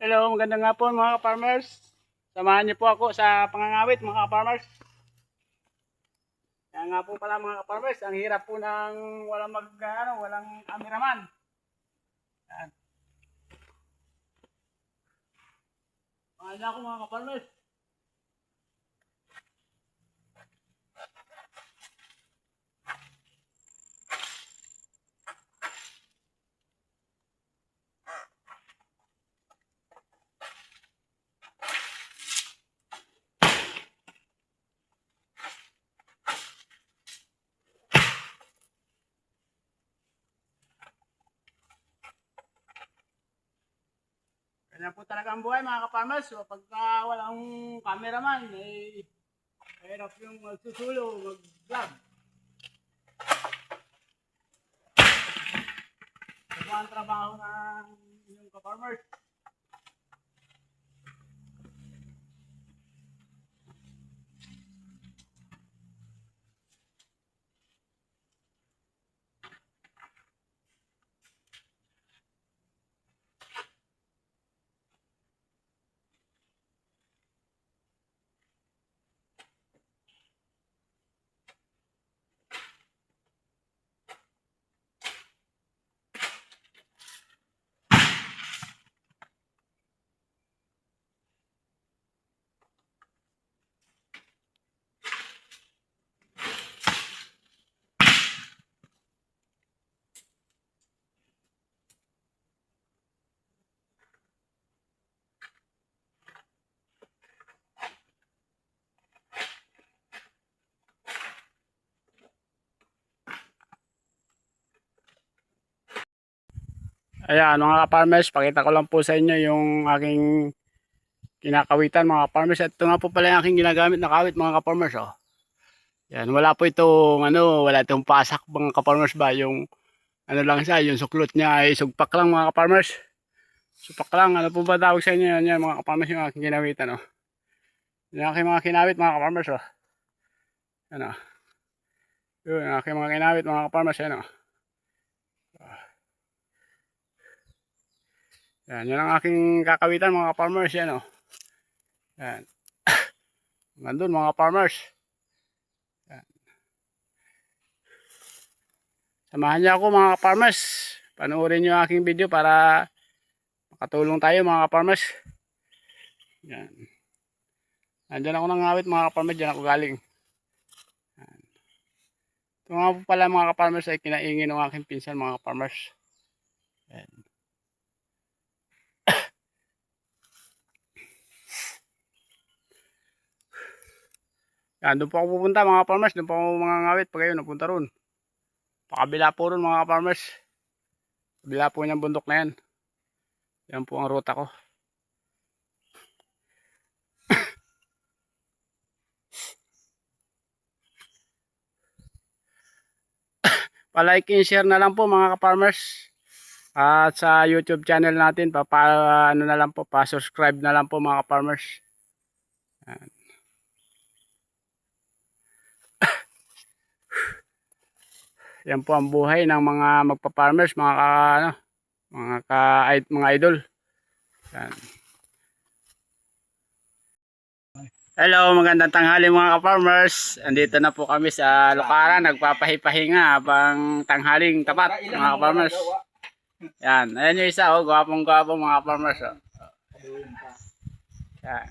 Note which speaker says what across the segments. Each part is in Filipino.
Speaker 1: Hello, magandang nga po mga ka-farmers. Samahan niyo po ako sa pangangawit mga ka-farmers. Kaya nga po pala mga ka-farmers, ang hirap po ng walang cameraman. Yan. Samahan niyo ako mga ka-farmers. Ganyan po talaga ang buhay mga ka-farmers. So, pagka walang cameraman, ay hirap yung magsusulo, mag-vlog. Ito ang trabaho ng inyong ka-farmers. Ayan mga ka-farmers, pakita ko lang po sa inyo yung aking kinakawitan mga ka-farmers. At ito nga po pala yung aking ginagamit na kawit mga ka-farmers. Oh. Yan, wala po itong wala itong pasak mga ka-farmers ba. Yung lang siya, yung suklot niya ay sugpak lang mga ka-farmers. Supak lang, ano po ba tawag sa inyo yan mga ka-farmers yung aking ginawitan. Oh. Yung aking mga kinawit mga ka-farmers. Oh. Yan oh. Yun, yung aking mga kinawit mga ka-farmers. Yan oh. Yan, yun ang aking kakawitan mga farmers yan oh. Yan. Nandun mga farmers. Yan. Samahan niyo ako mga farmers. Panoorin niyo ang aking video para makatulong tayo mga farmers. Yan. Nandiyan ako nang ngawit mga farmers, diyan ako galing. Yan. Ito nga po pala mga farmers ay kinaingin ng aking pinsan mga farmers. Yan. Yan, doon po ako pupunta mga farmers, doon po ako mga ngawit pag kayo napunta roon. Pakabila po roon mga farmers. Kabila po niyang bundok na yan. Yan po ang ruta ko. Pa-like and share na lang po mga ka-farmers. At sa YouTube channel natin, ano na lang po, pa-subscribe na lang po mga ka-farmers. Yan. Yan po ang buhay ng mga magpa-farmers, mga idol. Yan. Hello, magandang tanghali mga ka-farmers. Andito na po kami sa Lucaran, nagpapahipahinga habang tanghaling tapat mga ka-farmers. Yan, ayan yung isa oh, gwapong-gwapo mga ka-farmers oh. Yan.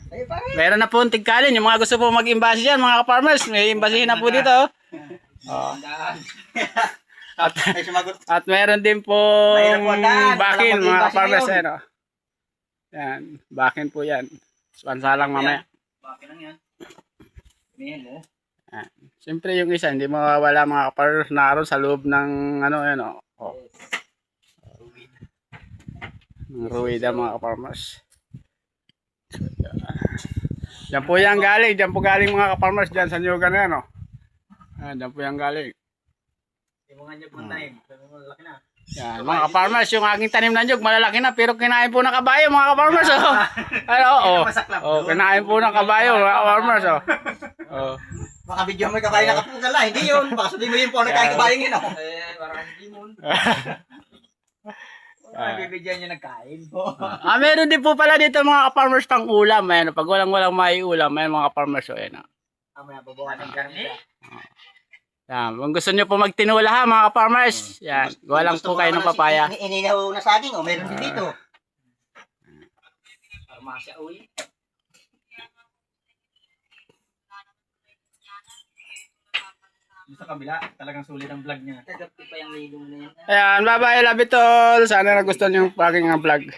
Speaker 1: Meron na po ang tigkalin, yung mga gusto po mag-imbasi dyan mga ka-farmers, may imbasihin na po dito oh. Oh. At meron din po bakin mga ka-farmers yan oh. Yan, bakin po yan. Pansalang mamaya.
Speaker 2: Bakin lang yan. Yan.
Speaker 1: Siyempre yung isa hindi mawawala mga ka-farmers naroon sa loob ng yan oh. Oh. Ng ruwida mga ka-farmers. Diyan po yan galing, diyan po galing mga ka-farmers diyan sa Nyugan na yan oh. Diyan po yan galing.
Speaker 2: Yung mga nyug tanim, malaki na.
Speaker 1: Yan, mga ka-farmers, yung aking tanim na nyug malalaki na pero kinain po ng kabayo mga ka-farmers oh. Oh, kinain po ng kabayo mga ka-farmers oh. Oh.
Speaker 2: Baka video mo yung kabayo na kapugal na, hindi yun. Baka sabihin mo yun po, nagkain kabayo yun oh. Parang hindi mo. Bibigyan niya nagkain.
Speaker 1: Meron din po pala dito mga ka-farmers pang ulam. Ayan, pag walang maiulam, may mga ka-farmers. So, ayan.
Speaker 2: Mamaya babawa ng karne.
Speaker 1: Yan. Kung gusto nyo po magtinula ha, mga ka-farmers. Yan. Gawa lang po kayo ng papaya.
Speaker 2: Ininaw na saging, o meron din dito. Armasya, uy. Sa kabila, talagang sulit ang vlog niya. Tagapti pa yung lilong na yan.
Speaker 1: Ayan, bye-bye, love it all. Sana nagustuhan yung aking vlog.